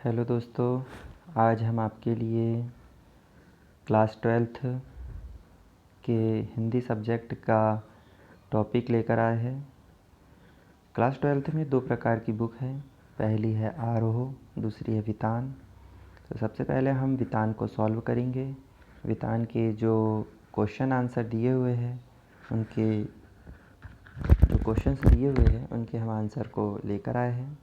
Hello दोस्तों, आज हम आपके लिए क्लास 12th के हिंदी सब्जेक्ट का टॉपिक लेकर आए हैं। क्लास 12th में दो प्रकार की बुक है। पहली है आरोह, दूसरी है वितान। तो सबसे पहले हम वितान को सॉल्व करेंगे। वितान के जो क्वेश्चन आंसर दिए हुए हैं उनके हम आंसर को लेकर आए हैं।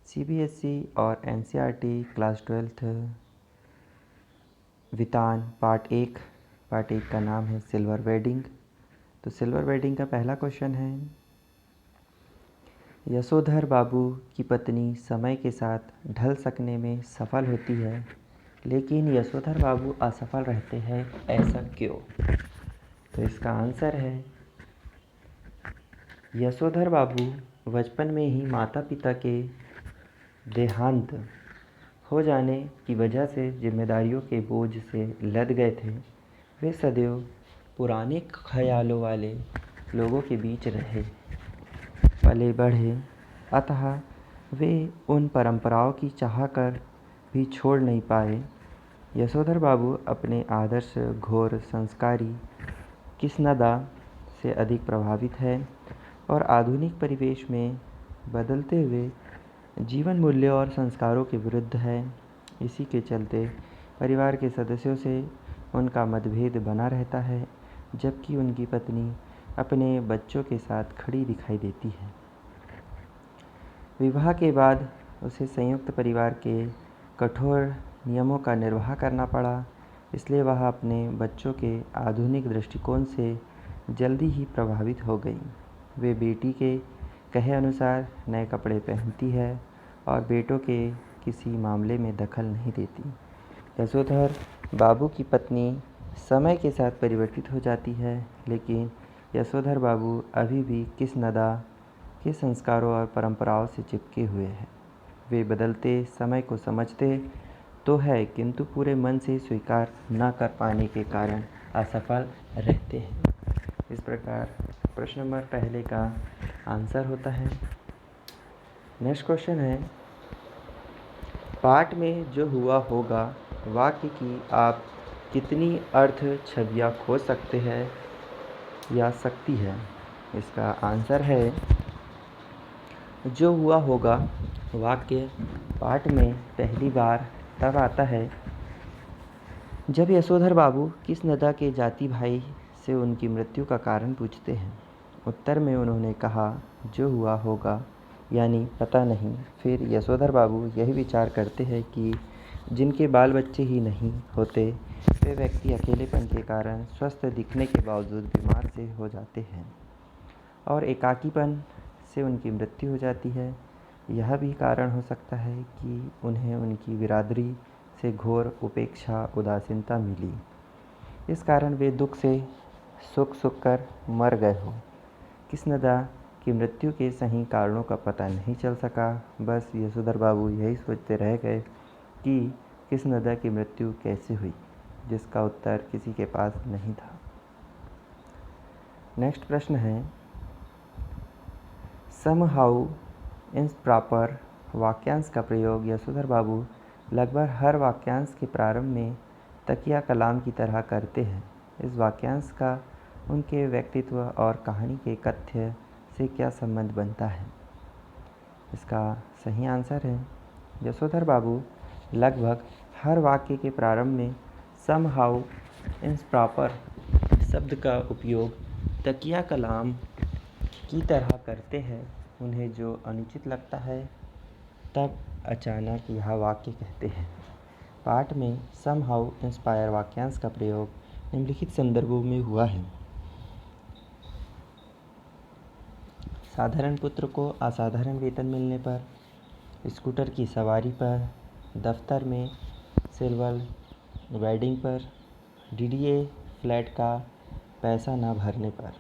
CBSE और NCERT क्लास 12th वितान पार्ट 1 का नाम है सिल्वर वेडिंग। तो सिल्वर वेडिंग का पहला क्वेश्चन है, यशोधर बाबू की पत्नी समय के साथ ढल सकने में सफल होती है, लेकिन यशोधर बाबू असफल रहते हैं, ऐसा क्यों? तो इसका आंसर है, यशोधर बाबू बचपन में ही माता पिता के देहांत हो जाने की वजह से जिम्मेदारियों के बोझ से लद गए थे। वे सदैव पुराने ख्यालों वाले लोगों के बीच रहे पले बढ़े, अतः वे उन परंपराओं की चाह कर भी छोड़ नहीं पाए। यशोधर बाबू अपने आदर्श घोर संस्कारी कृष्णदा से अधिक प्रभावित है और आधुनिक परिवेश में बदलते हुए जीवन मूल्यों और संस्कारों के विरुद्ध है। इसी के चलते परिवार के सदस्यों से उनका मतभेद बना रहता है, जबकि उनकी पत्नी अपने बच्चों के साथ खड़ी दिखाई देती है। विवाह के बाद उसे संयुक्त परिवार के कठोर नियमों का निर्वाह करना पड़ा, इसलिए वह अपने बच्चों के आधुनिक दृष्टिकोण से जल्दी ही प्रभावित हो गई। वे बेटी के कहे अनुसार नए कपड़े पहनती है और बेटों के किसी मामले में दखल नहीं देती। यशोधर बाबू की पत्नी समय के साथ परिवर्तित हो जाती है, लेकिन यशोधर बाबू अभी भी कृष्णदा के संस्कारों और परंपराओं से चिपके हुए हैं। वे बदलते समय को समझते तो है, किंतु पूरे मन से स्वीकार न कर पाने के कारण असफल रहते हैं। इस प्रकार प्रश्न नंबर पहले का आंसर होता है। नेक्स्ट क्वेश्चन है, पाठ में जो हुआ होगा वाक्य की आप कितनी अर्थ छवियाँ खोज सकते हैं या सकती है? इसका आंसर है, जो हुआ होगा वाक्य पाठ में पहली बार तब आता है जब यशोधर बाबू कृष्णदा के जाति भाई से उनकी मृत्यु का कारण पूछते हैं। उत्तर में उन्होंने कहा, जो हुआ होगा, यानी पता नहीं। फिर यशोधर बाबू यही विचार करते हैं कि जिनके बाल बच्चे ही नहीं होते, वे व्यक्ति अकेलेपन के कारण स्वस्थ दिखने के बावजूद बीमार से हो जाते हैं और एकाकीपन से उनकी मृत्यु हो जाती है। यह भी कारण हो सकता है कि उन्हें उनकी बिरादरी से घोर उपेक्षा उदासीनता मिली, इस कारण वे दुख से सूख कर मर गए हो। कृष्णदा की मृत्यु के सही कारणों का पता नहीं चल सका। बस यशोधर बाबू यही सोचते रह गए कि कृष्णदा की मृत्यु कैसे हुई, जिसका उत्तर किसी के पास नहीं था। नेक्स्ट प्रश्न है, समहाउ इम्प्रॉपर वाक्यांश का प्रयोग यशोधर बाबू लगभग हर वाक्यांश के प्रारंभ में तकिया कलाम की तरह करते हैं। इस वाक्यांश का उनके व्यक्तित्व और कहानी के कथ्य से क्या संबंध बनता है? इसका सही आंसर है, यशोधर बाबू लगभग हर वाक्य के प्रारंभ में समहाउ इम्प्रॉपर शब्द का उपयोग तकिया कलाम की तरह करते हैं। उन्हें जो अनुचित लगता है तब अचानक यह वाक्य कहते हैं। पाठ में समहाउ इंस्पायर वाक्यांश का प्रयोग निम्नलिखित संदर्भों में हुआ है। साधारण पुत्र को असाधारण वेतन मिलने पर, स्कूटर की सवारी पर, दफ्तर में सिल्वर वेडिंग पर, DDA फ्लैट का पैसा न भरने पर,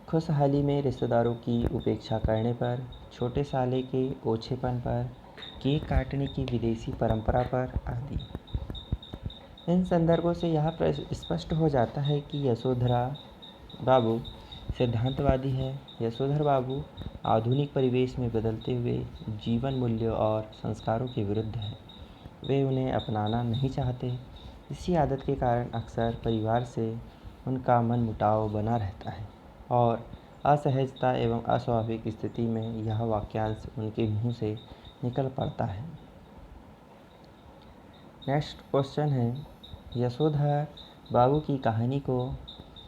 खुशहाली में रिश्तेदारों की उपेक्षा करने पर, छोटे साले के ओछेपन पर, केक काटने की विदेशी परंपरा पर आदि। इन संदर्भों से यह स्पष्ट हो जाता है कि यशोधरा बाबू सिद्धांतवादी है। यशोधर बाबू आधुनिक परिवेश में बदलते हुए जीवन मूल्यों और संस्कारों के विरुद्ध है। वे उन्हें अपनाना नहीं चाहते। इसी आदत के कारण अक्सर परिवार से उनका मनमुटाव बना रहता है और असहजता एवं अस्वाभाविक स्थिति में यह वाक्यांश उनके मुंह से निकल पड़ता है। नेक्स्ट क्वेश्चन है, यशोधर बाबू की कहानी को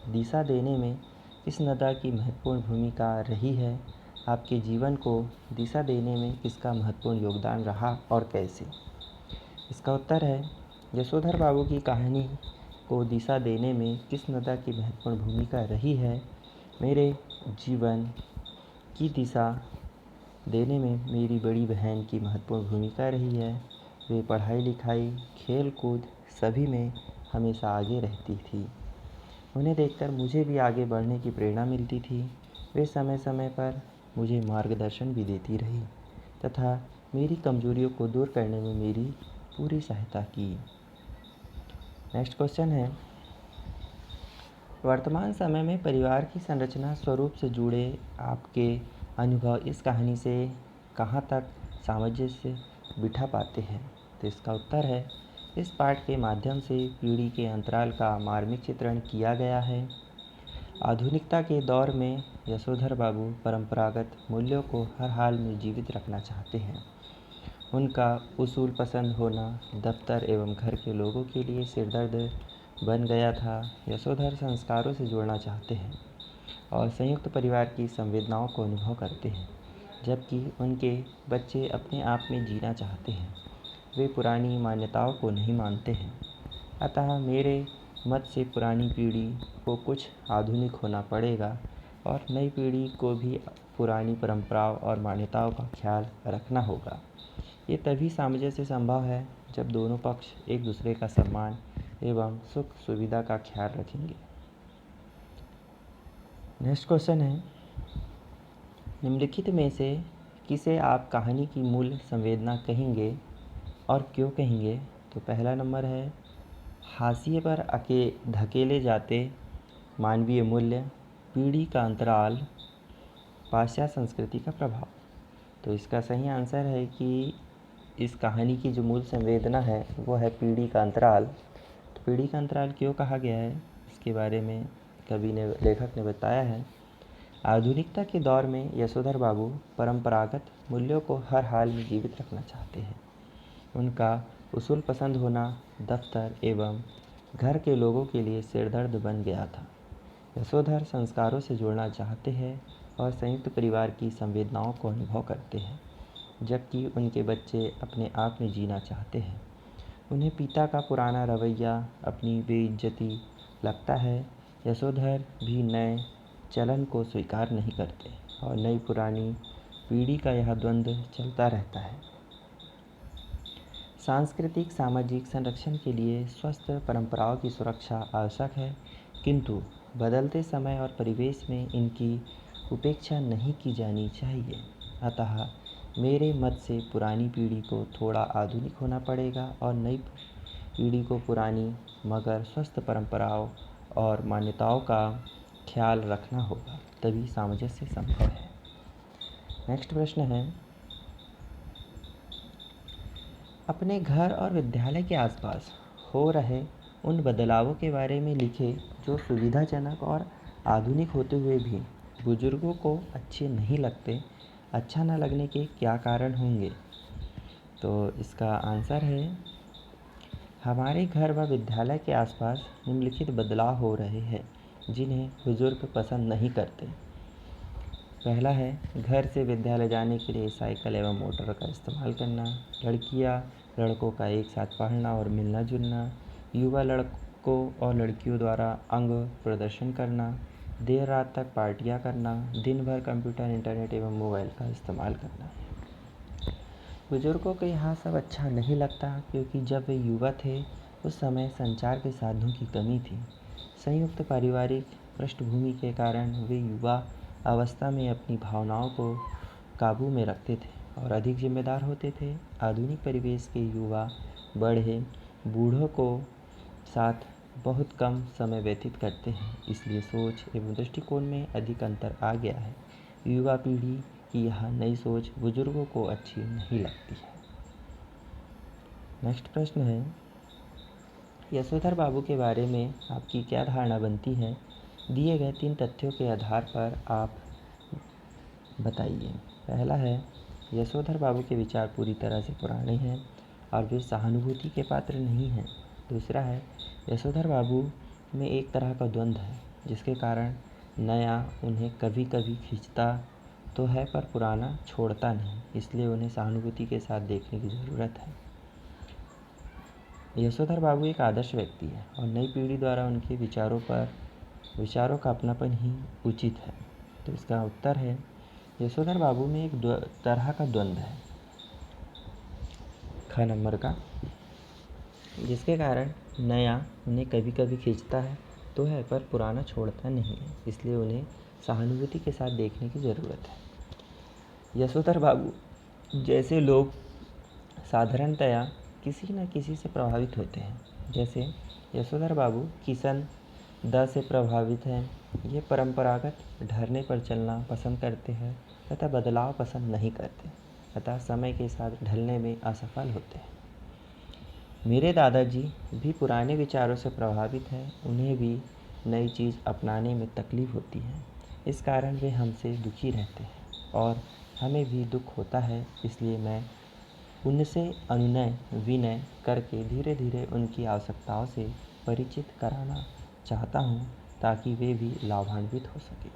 दिशा देने में किस नदा की महत्वपूर्ण भूमिका रही है? आपके जीवन को दिशा देने में किसका महत्वपूर्ण योगदान रहा और कैसे? इसका उत्तर है, यशोधर बाबू की कहानी को दिशा देने में किस नदा की महत्वपूर्ण भूमिका रही है? मेरे जीवन की दिशा देने में मेरी बड़ी बहन की महत्वपूर्ण भूमिका रही है। वे पढ़ाई लिखाई, खेल कूद सभी में हमेशा आगे रहती थी। उन्हें देखकर मुझे भी आगे बढ़ने की प्रेरणा मिलती थी। वे समय समय पर मुझे मार्गदर्शन भी देती रही तथा मेरी कमजोरियों को दूर करने में मेरी पूरी सहायता की। नेक्स्ट क्वेश्चन है, वर्तमान समय में परिवार की संरचना स्वरूप से जुड़े आपके अनुभव इस कहानी से कहाँ तक सामंजस्य बिठा पाते हैं? तो इसका उत्तर है, इस पाठ के माध्यम से पीढ़ी के अंतराल का मार्मिक चित्रण किया गया है। आधुनिकता के दौर में यशोधर बाबू परंपरागत मूल्यों को हर हाल में जीवित रखना चाहते हैं। उनका उसूल पसंद होना दफ्तर एवं घर के लोगों के लिए सिरदर्द बन गया था। यशोधर संस्कारों से जुड़ना चाहते हैं और संयुक्त परिवार की संवेदनाओं को अनुभव करते हैं, जबकि उनके बच्चे अपने आप में जीना चाहते हैं। वे पुरानी मान्यताओं को नहीं मानते हैं। अतः मेरे मत से पुरानी पीढ़ी को कुछ आधुनिक होना पड़ेगा और नई पीढ़ी को भी पुरानी परंपराओं और मान्यताओं का ख्याल रखना होगा। ये तभी सामंजस्य संभव है जब दोनों पक्ष एक दूसरे का सम्मान एवं सुख सुविधा का ख्याल रखेंगे। नेक्स्ट क्वेश्चन है, निम्नलिखित में से किसे आप कहानी की मूल संवेदना कहेंगे और क्यों कहेंगे? तो पहला नंबर है, हाशिए पर धकेले जाते मानवीय मूल्य, पीढ़ी का अंतराल, पाश्चात्य संस्कृति का प्रभाव। तो इसका सही आंसर है कि इस कहानी की जो मूल संवेदना है वो है पीढ़ी का अंतराल। तो पीढ़ी का अंतराल क्यों कहा गया है, इसके बारे में लेखक ने बताया है। आधुनिकता के दौर में यशोधर बाबू परंपरागत मूल्यों को हर हाल में जीवित रखना चाहते हैं। उनका उसूल पसंद होना दफ्तर एवं घर के लोगों के लिए सिरदर्द बन गया था। यशोधर संस्कारों से जुड़ना चाहते हैं और संयुक्त परिवार की संवेदनाओं को अनुभव करते हैं, जबकि उनके बच्चे अपने आप में जीना चाहते हैं। उन्हें पिता का पुराना रवैया अपनी बेइज्जती लगता है। यशोधर भी नए चलन को स्वीकार नहीं करते और नई पुरानी पीढ़ी का यह द्वंद्व चलता रहता है। सांस्कृतिक सामाजिक संरक्षण के लिए स्वस्थ परंपराओं की सुरक्षा आवश्यक है, किंतु बदलते समय और परिवेश में इनकी उपेक्षा नहीं की जानी चाहिए। अतः मेरे मत से पुरानी पीढ़ी को थोड़ा आधुनिक होना पड़ेगा और नई पीढ़ी को पुरानी मगर स्वस्थ परंपराओं और मान्यताओं का ख्याल रखना होगा, तभी सामंजस्य संभव है। नेक्स्ट प्रश्न है, अपने घर और विद्यालय के आसपास हो रहे उन बदलावों के बारे में लिखें जो सुविधाजनक और आधुनिक होते हुए भी बुजुर्गों को अच्छे नहीं लगते। अच्छा न लगने के क्या कारण होंगे? तो इसका आंसर है, हमारे घर व विद्यालय के आसपास निम्नलिखित बदलाव हो रहे हैं जिन्हें बुजुर्ग पसंद नहीं करते। पहला है, घर से विद्यालय जाने के लिए साइकिल एवं मोटर का इस्तेमाल करना, लड़कियां लड़कों का एक साथ पढ़ना और मिलना जुलना, युवा लड़कों और लड़कियों द्वारा अंग प्रदर्शन करना, देर रात तक पार्टियां करना, दिन भर कंप्यूटर इंटरनेट एवं मोबाइल का इस्तेमाल करना। बुजुर्गों को यह सब अच्छा नहीं लगता क्योंकि जब वे युवा थे उस समय संचार के साधनों की कमी थी। संयुक्त पारिवारिक पृष्ठभूमि के कारण वे युवा अवस्था में अपनी भावनाओं को काबू में रखते थे और अधिक जिम्मेदार होते थे। आधुनिक परिवेश के युवा बूढ़ों को साथ बहुत कम समय व्यतीत करते हैं, इसलिए सोच एवं दृष्टिकोण में अधिक अंतर आ गया है। युवा पीढ़ी की यह नई सोच बुजुर्गों को अच्छी नहीं लगती है। नेक्स्ट प्रश्न है, यशोधर बाबू के बारे में आपकी क्या धारणा बनती है? दिए गए 3 तथ्यों के आधार पर आप बताइए। पहला है, यशोधर बाबू के विचार पूरी तरह से पुराने हैं और वे सहानुभूति के पात्र नहीं हैं। दूसरा है, यशोधर बाबू में एक तरह का द्वंद्व है, जिसके कारण नया उन्हें कभी कभी खींचता तो है पर पुराना छोड़ता नहीं, इसलिए उन्हें सहानुभूति के साथ देखने की ज़रूरत है। यशोधर बाबू एक आदर्श व्यक्ति है और नई पीढ़ी द्वारा उनके विचारों का अपनापन ही उचित है। तो इसका उत्तर है, यशोधर बाबू में एक तरह का द्वंद्व है, ख नंबर का, जिसके कारण नया उन्हें कभी कभी खींचता है तो है पर पुराना छोड़ता नहीं है, इसलिए उन्हें सहानुभूति के साथ देखने की ज़रूरत है। यशोधर बाबू जैसे लोग साधारणतया किसी न किसी से प्रभावित होते हैं। जैसे यशोधर बाबू किशन द से प्रभावित हैं। ये परंपरागत ढर्ने पर चलना पसंद करते हैं तथा बदलाव पसंद नहीं करते, अतः समय के साथ ढलने में असफल होते हैं। मेरे दादाजी भी पुराने विचारों से प्रभावित हैं, उन्हें भी नई चीज़ अपनाने में तकलीफ़ होती है, इस कारण वे हमसे दुखी रहते हैं और हमें भी दुख होता है, इसलिए मैं उनसे अनुनय विनय करके धीरे धीरे उनकी आवश्यकताओं से परिचित कराना चाहता हूँ ताकि वे भी लाभान्वित हो सकें।